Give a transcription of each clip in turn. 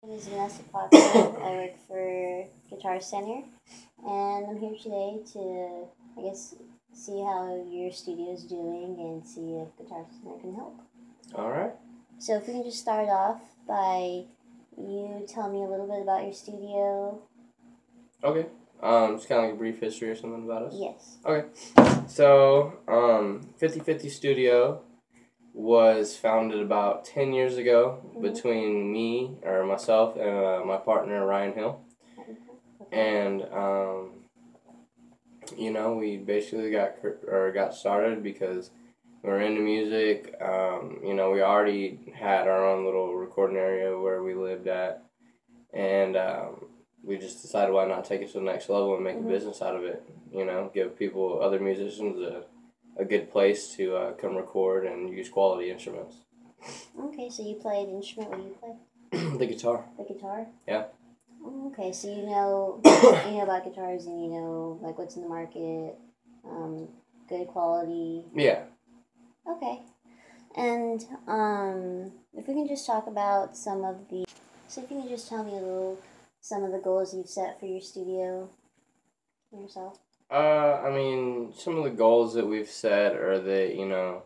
name is Vanessa Potter. I work for Guitar Center, and I'm here today to, see how your studio is doing and see if Guitar Center can help. All right. So if we can just start off by you tell me a little bit about your studio. Okay. Just kind of like a brief history or something about us. Yes. Okay. So, 50/50 Studio was founded about 10 years ago between myself and my partner Ryan Hill. Okay. And we basically got started because we were into music. We already had our own little recording area where we lived at, and we just decided why not take it to the next level and make a business out of it. Give other musicians a good place to come record and use quality instruments. Okay, so you play an instrument. What do you play? The guitar. The guitar? Yeah. Okay, so you know about guitars and you know like what's in the market, good quality. Yeah. Okay, and if we can just talk about if you can just tell me some of the goals you've set for your studio for yourself. Some of the goals that we've set are that,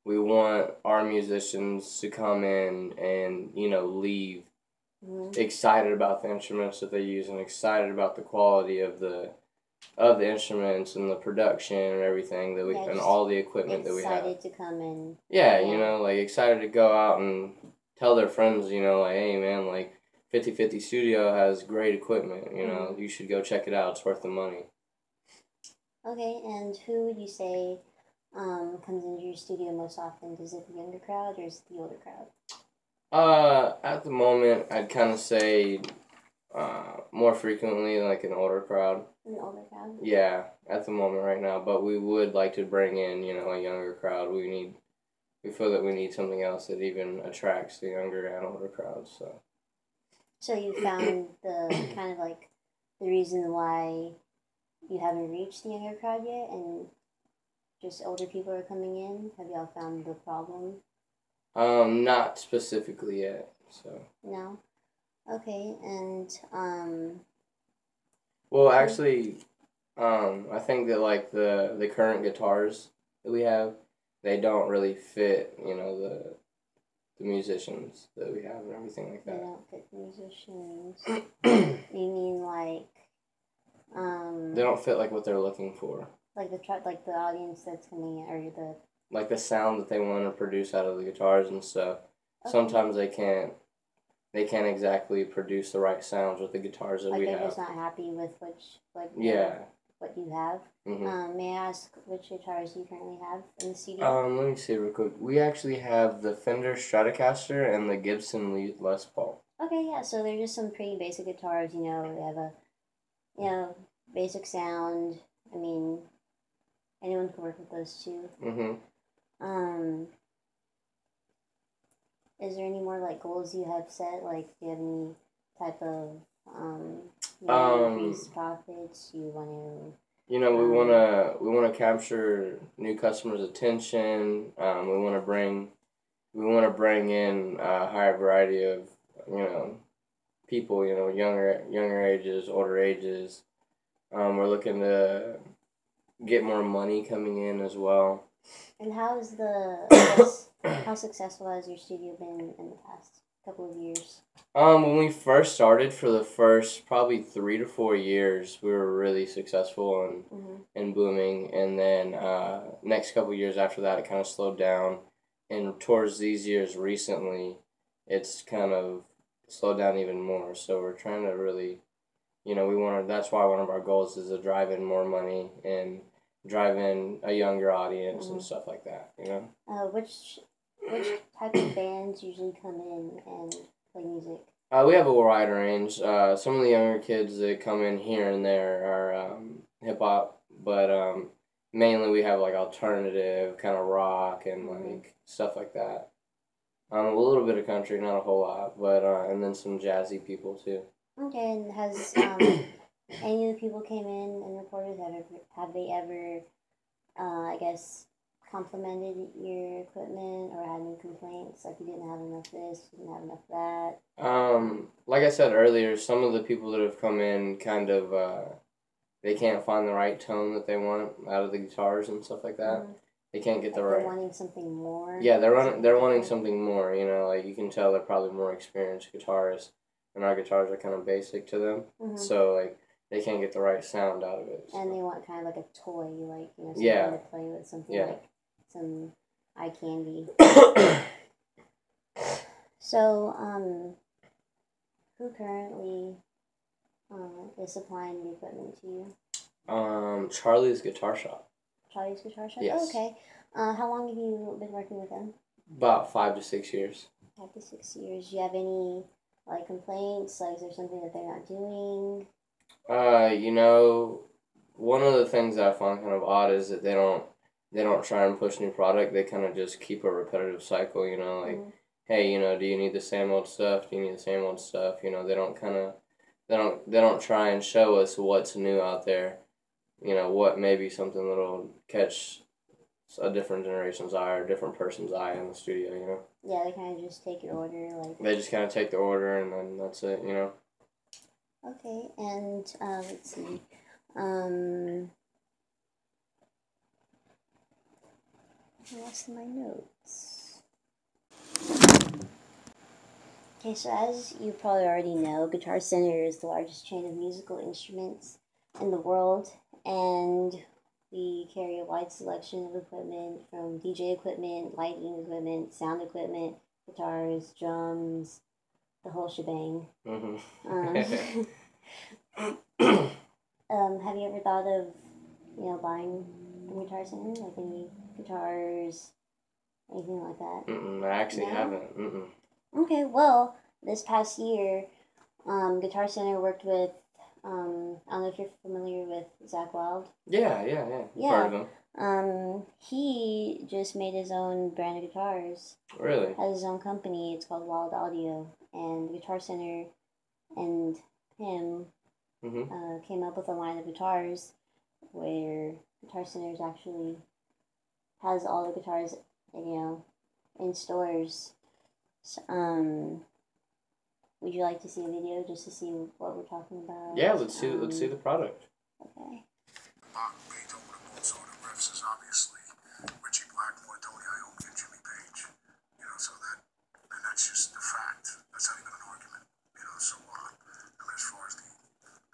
we want our musicians to come in and, leave excited about the instruments that they use and excited about the quality of the instruments and the production and everything and all the equipment that we have. Excited to come in. Yeah, excited to go out and tell their friends, hey man, 50/50 Studio has great equipment, you should go check it out, it's worth the money. Okay, and who would you say comes into your studio most often? Is it the younger crowd or is it the older crowd? At the moment, I'd kind of say more frequently like an older crowd. An older crowd? Yeah, at the moment right now, but we would like to bring in, a younger crowd. We feel that we need something else that even attracts the younger and older crowds, so. So you found the kind of like the reason why you haven't reached the younger crowd yet and just older people are coming in? Have y'all found the problem? Not specifically yet, so. No? Okay, and, Well, actually, I think that, the current guitars that we have, they don't really fit, the musicians that we have and everything like that. They don't fit musicians. You mean, they don't fit, what they're looking for. Like the audience that's coming in, or the... Like the sound that they want to produce out of the guitars and stuff. Okay. Sometimes they can't exactly produce the right sounds with the guitars that we have. Like they're just not happy with what you have. Mm-hmm. May I ask which guitars you currently have in the studio? Let me see real quick. We actually have the Fender Stratocaster and the Gibson Les Paul. Okay, yeah, so they're just some pretty basic guitars, they have a, basic sound. I mean, anyone can work with those too. Mm-hmm. Is there any more goals you have set? Do you have any type of increase profits? You want to? We want to capture new customers' attention. We want to bring in a higher variety of people. Younger ages, older ages. We're looking to get more money coming in as well. And how successful has your studio been in the past couple of years? When we first started, for the first probably 3 to 4 years, we were really successful and booming. And then next couple of years after that, it kind of slowed down. And towards these years recently, it's kind of slowed down even more. So we're trying to really, that's why one of our goals is to drive in more money and drive in a younger audience and stuff like that, Which type of bands usually come in and play music? We have a wide range. Some of the younger kids that come in here and there are hip hop, but mainly we have alternative kind of rock and stuff like that. A little bit of country, not a whole lot, but and then some jazzy people too. Okay, and has any of the people came in and recorded? Have they ever, complimented your equipment or had any complaints? Like you didn't have enough this, you didn't have enough that? like I said earlier, some of the people that have come in kind of they can't find the right tone that they want out of the guitars and stuff like that. Mm-hmm. They can't get the right. They're wanting something more. Yeah, they're wanting something more. You know, like you can tell they're probably more experienced guitarists, and our guitars are kind of basic to them. Mm-hmm. So like they can't get the right sound out of it. So. And they want kind of like a toy, like something to play with, something like some eye candy. So who currently is supplying the equipment to you? Charlie's Guitar Shop. Charlie's Guitar Shop? Yes. Oh, okay. How long have you been working with them? About 5 to 6 years. 5 to 6 years. Do you have any, like, complaints? Like, is there something that they're not doing? You know, one of the things that I find kind of odd is that they don't try and push new product. They kind of just keep a repetitive cycle, you know, like, hey, you know, do you need the same old stuff? Do you need the same old stuff? You know, they don't try and show us what's new out there. You know, what maybe something that'll catch a different generation's eye or a different person's eye in the studio, you know? Yeah, they kind of just take your order, like... They just kind of take the order and then that's it, you know? Okay, and, let's see, I lost my notes. Okay, so as you probably already know, Guitar Center is the largest chain of musical instruments in the world, and we carry a wide selection of equipment from DJ equipment, lighting equipment, sound equipment, guitars, drums, the whole shebang. Mm-hmm. Have you ever thought of, buying from Guitar Center? Like any guitars, anything like that? I actually haven't. Okay, well, this past year, Guitar Center worked with, I don't know if you're familiar with Zakk Wylde. Yeah. Part of him. He just made his own brand of guitars. Really? Has his own company. It's called Wild Audio, and Guitar Center and him came up with a line of guitars where Guitar Center actually has all the guitars, in stores. So, would you like to see a video just to see what we're talking about? Yeah, let's see the product. Okay. Beethoven and Mozart and riffs is obviously Ritchie Blackmore, Tony Iommi, and Jimmy Page. And that's just the fact. That's not even an argument. So as far as the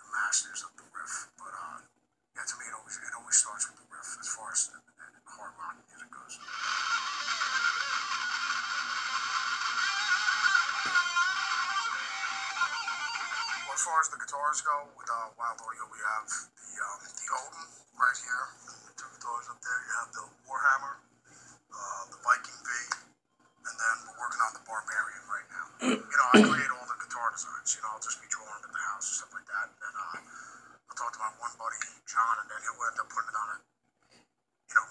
masters of the riff, but to me it always starts with the riff as far as the hard rock music goes. As far as the guitars go, with Wild Audio, we have the Odin right here. The two guitars up there. You have the Warhammer, the Viking V, and then we're working on the Barbarian right now. I create all the guitar designs. I'll just be drawing them at the house or stuff like that. And then I'll talk to my one buddy, John, and then he'll end up putting it on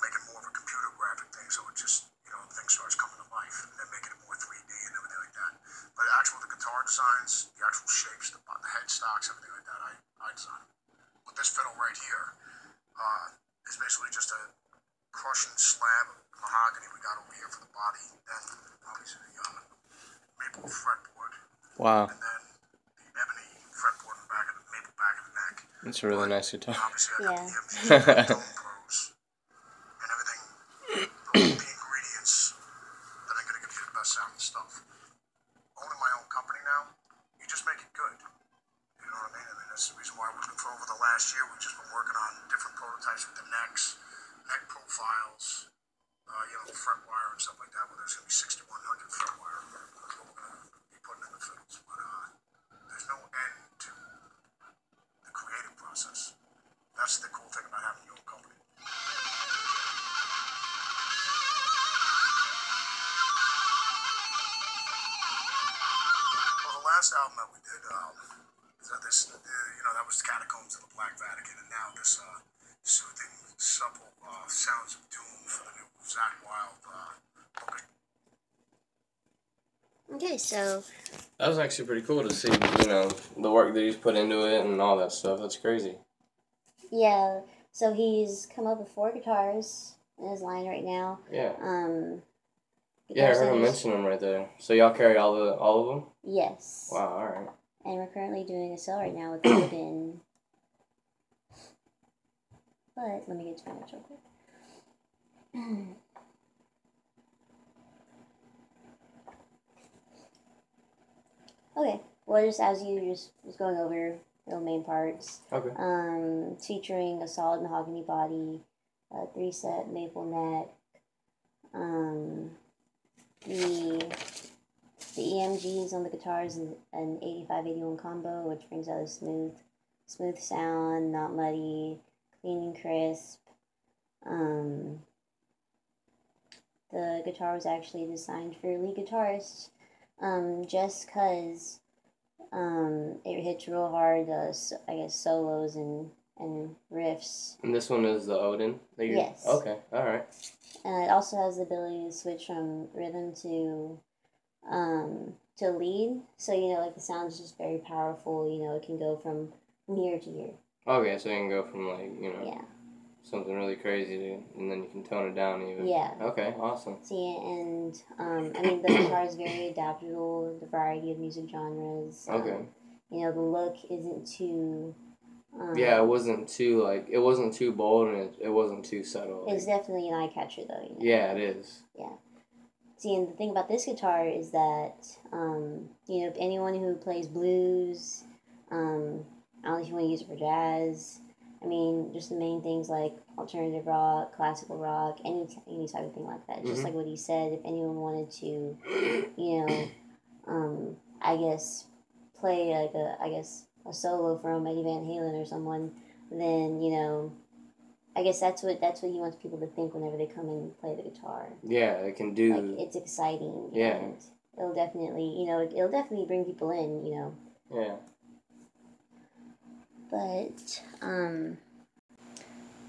making more of a computer graphic thing. So it just, things starts coming to life, and then making it more 3D and everything like that. But the guitar designs, the actual shapes, the headstocks, everything like that, I design. With this fiddle right here, is basically just a Prussian slab of mahogany we got over here for the body. Then obviously the maple fretboard. Wow. And then the ebony fretboard in the maple back of the neck. That's a really nice guitar. Obviously I got the tone pros and everything, the ingredients that are going to give you the best sounding stuff. Owning my own company now, you just make it good. You know what I mean? That's the reason why for over the last year we've just been working on different prototypes with the necks, neck profiles, the fret wire and stuff like that. Where there's going to be 6100 fret wire. That's what we're going to be putting in the fiddles. But there's no end to the creative process. That's the cool thing about having your own company. Well, the last album that we did, that was Catacombs of the Black Vatican, and now this soothing, supple Sounds of Doom for the new Zakk Wylde book. Okay, so that was actually pretty cool to see, the work that he's put into it and all that stuff. That's crazy. Yeah, so he's come up with 4 guitars in his line right now. Yeah. I heard him mention them right there. So y'all carry all of them? Yes. Wow, all right. And we're currently doing a sale right now with Odin. But let me get to my notes real quick. Okay, well, just as you just was going over the main parts. Okay. Featuring a solid mahogany body, 3-set maple neck. The EMGs on the guitars is an 85-81 combo, which brings out a smooth sound, not muddy, clean and crisp. The guitar was actually designed for lead guitarists, just because it hits real hard, I guess, solos and riffs. And this one is the Odin? Yes. Okay, alright. And it also has the ability to switch from rhythm to lead. So, like the sound is just very powerful. It can go from here to here. Okay, so you can go from Yeah. something really crazy and then you can tone it down even. Yeah. Okay, awesome. See, and the guitar is very adaptable, the variety of music genres. Okay. The look isn't too. Yeah, it wasn't too bold and it wasn't too subtle. It's definitely an eye catcher though. Yeah, it is. Yeah. See, and the thing about this guitar is that, anyone who plays blues, I don't know if you want to use it for jazz. I mean, just the main things like alternative rock, classical rock, any type of thing like that. Just like what he said, if anyone wanted to, I guess, play like a solo from Eddie Van Halen or someone, then I guess that's what he wants people to think whenever they come and play the guitar. Yeah, it can do. Like, it's exciting. Yeah. And it'll definitely bring people in. Yeah. But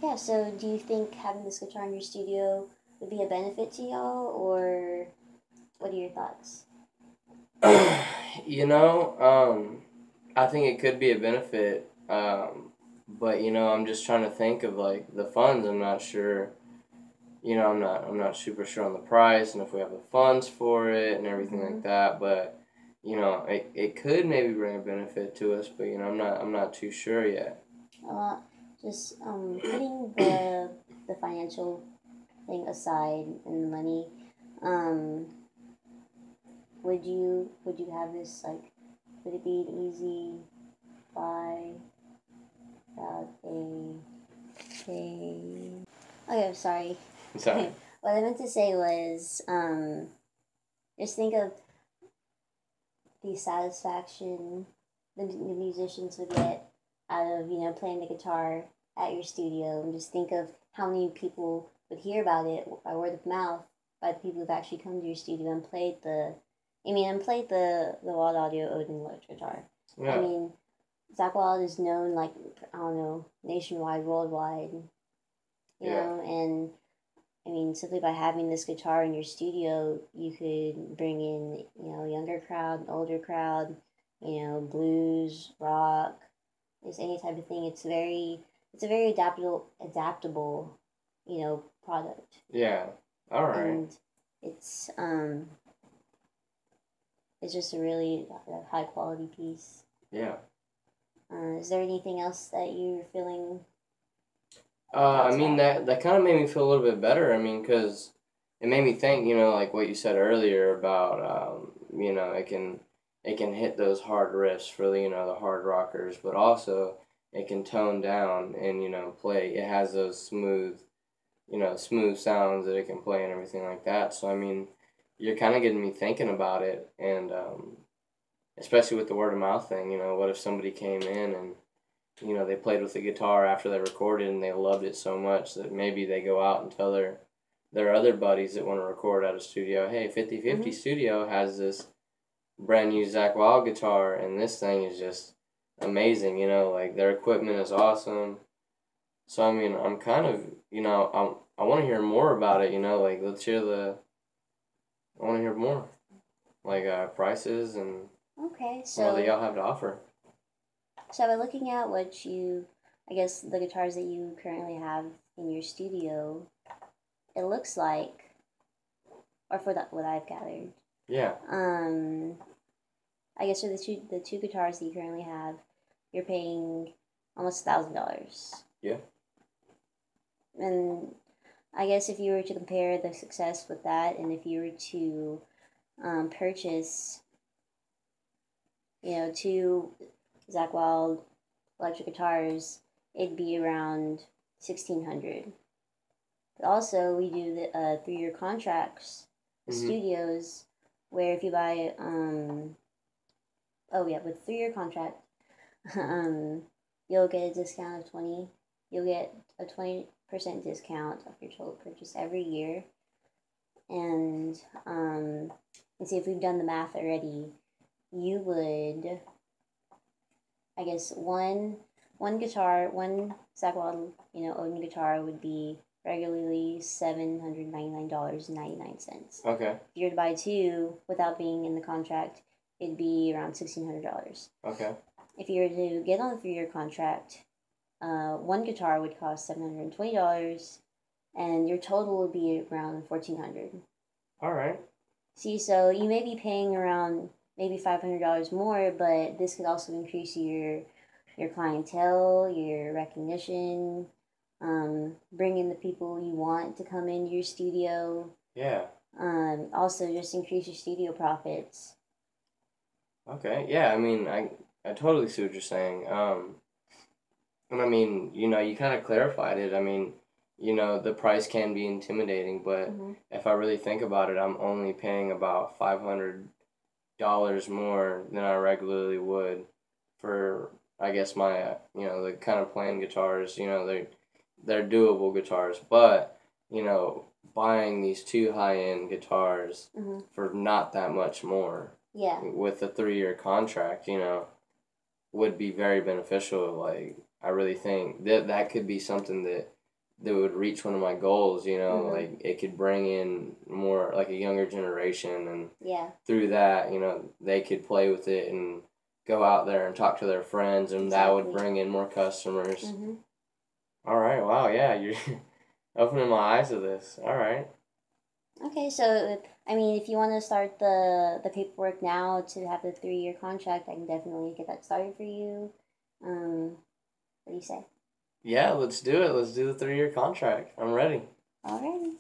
yeah. So, do you think having this guitar in your studio would be a benefit to y'all, or what are your thoughts? I think it could be a benefit. But I'm just trying to think of like the funds. I'm not sure. I'm not super sure on the price and if we have the funds for it and everything like that. But it could maybe bring a benefit to us. But I'm not too sure yet. Just putting the financial thing aside and the money. Would you have this like? Would it be an easy buy? Okay, I'm sorry. Sorry. What I meant to say was, just think of the satisfaction the musicians would get out of, playing the guitar at your studio, and just think of how many people would hear about it by word of mouth by the people who've actually come to your studio and played the Wild Audio Odin electric guitar. Yeah. I mean, Zakk Wylde is known, like, I don't know, nationwide, worldwide, you know, and, I mean, simply by having this guitar in your studio, you could bring in, a younger crowd, an older crowd, blues, rock, just any type of thing. It's a very adaptable, product. Yeah. All right. And it's just a really high quality piece. Yeah. Is there anything else that you're feeling? I mean, that kind of made me feel a little bit better. I mean, because it made me think, like what you said earlier about, it can hit those hard riffs for the hard rockers, but also it can tone down and, play. It has those smooth sounds that it can play and everything like that. So, I mean, you're kind of getting me thinking about it, and especially with the word of mouth thing, what if somebody came in and, they played with the guitar after they recorded and they loved it so much that maybe they go out and tell their other buddies that want to record at a studio, hey, 50/50 Studio has this brand new Zakk Wylde guitar and this thing is just amazing, like their equipment is awesome. So, I mean, I'm kind of, I want to hear more about it, like let's hear I want to hear more, like prices and what do y'all have to offer. So by looking at what I guess the guitars that you currently have in your studio, it looks like, or for what I've gathered. Yeah. I I guess for the two guitars that you currently have, you're paying almost $1,000. Yeah. And I guess if you were to compare the success with that, and if you were to purchase, two Zakk Wylde electric guitars, it'd be around 1,600. But also, we do the 3-year contracts with studios, where if you buy with 3-year contract, you'll get a discount of 20. You'll get a 20% discount off your total purchase every year. And see if we've done the math already. You would, I guess, one guitar, one Zakk Wylde, Odin guitar would be regularly $799.99. Okay. If you were to buy 2 without being in the contract, it'd be around $1,600. Okay. If you were to get on a 3-year contract, one guitar would cost $720, and your total would be around $1,400. All right. See, so you may be paying around maybe $500 more, but this could also increase your clientele, your recognition, bring in the people you want to come into your studio. Yeah. Also, just increase your studio profits. Okay. Yeah. I mean, I totally see what you're saying. And I mean, you kind of clarified it. I mean, the price can be intimidating, but if I really think about it, I'm only paying about $500 more than I regularly would for, I guess, my, the kind of plain guitars. They're doable guitars, but, buying these 2 high-end guitars for not that much more. Yeah. With a 3-year contract, would be very beneficial. Like, I really think that could be something that would reach one of my goals, like it could bring in more, like, a younger generation, and through that, they could play with it and go out there and talk to their friends, and that would bring in more customers. All right, wow, yeah, you're opening my eyes to this. All right. Okay, so, I mean, if you want to start the paperwork now to have the 3-year contract, I can definitely get that started for you. What do you say? Yeah, let's do it. Let's do the 3-year contract. I'm ready. Alrighty.